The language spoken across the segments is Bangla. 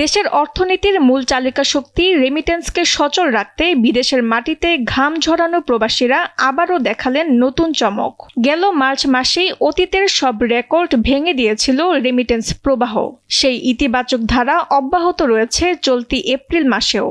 দেশের অর্থনীতির মূল চালিকা শক্তি রেমিটেন্সকে সচল রাখতে বিদেশের মাটিতে ঘাম ঝরানো প্রবাসীরা আবারও দেখালেন নতুন চমক। গেল মার্চ মাসেই অতীতের সব রেকর্ড ভেঙে দিয়েছিল রেমিটেন্স প্রবাহ। সেই ইতিবাচক ধারা অব্যাহত রয়েছে চলতি এপ্রিল মাসেও।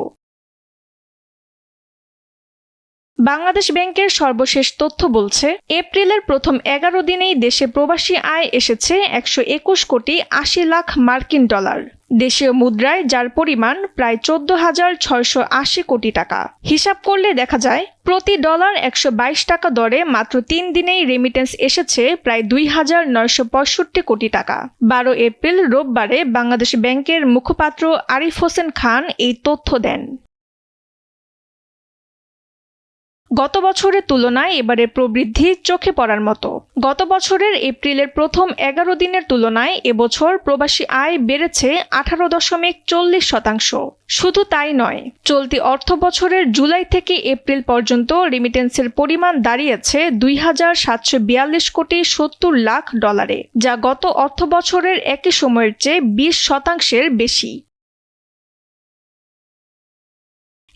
বাংলাদেশ ব্যাংকের সর্বশেষ তথ্য বলছে, এপ্রিলের প্রথম 11 দিনেই দেশে প্রবাসী আয় এসেছে 121 কোটি 80 লাখ মার্কিন ডলার। দেশীয় মুদ্রায় যার পরিমাণ প্রায় 14,680 কোটি টাকা। হিসাব করলে দেখা যায় প্রতি ডলার 122 টাকা দরে মাত্র 3 দিনেই রেমিটেন্স এসেছে প্রায় 2,965 কোটি টাকা। 12 এপ্রিল রোববারে বাংলাদেশ ব্যাংকের মুখপাত্র আরিফ হোসেন খান এই তথ্য দেন। গত বছরের তুলনায় এবারে প্রবৃদ্ধি চোখে পড়ার মতো। গত বছরের এপ্রিলের প্রথম 11 দিনের তুলনায় এবছর প্রবাসী আয় বেড়েছে 18.40%। শুধু তাই নয়, চলতি অর্থ বছরের জুলাই থেকে এপ্রিল পর্যন্ত রেমিটেন্সের পরিমাণ দাঁড়িয়েছে 2,742 কোটি 70 লাখ ডলারে, যা গত অর্থ বছরের একই সময়ের চেয়ে 20% বেশি।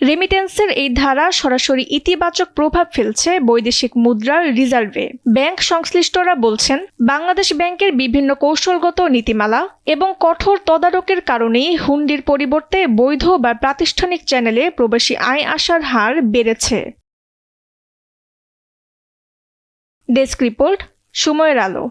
রেমিটেন্সের এই ধারা সরাসরি ইতিবাচক প্রভাব ফেলছে বৈদেশিক মুদ্রার রিজার্ভে। ব্যাংক সংশ্লিষ্টরা বলছেন, বাংলাদেশ ব্যাংকের বিভিন্ন কৌশলগত নীতিমালা এবং কঠোর তদারকির কারণেই হুন্ডির পরিবর্তে বৈধ বা প্রাতিষ্ঠানিক চ্যানেলে প্রবাসী আয় আসার হার বেড়েছে। ডেস্ক রিপোর্ট, সময়ের আলো।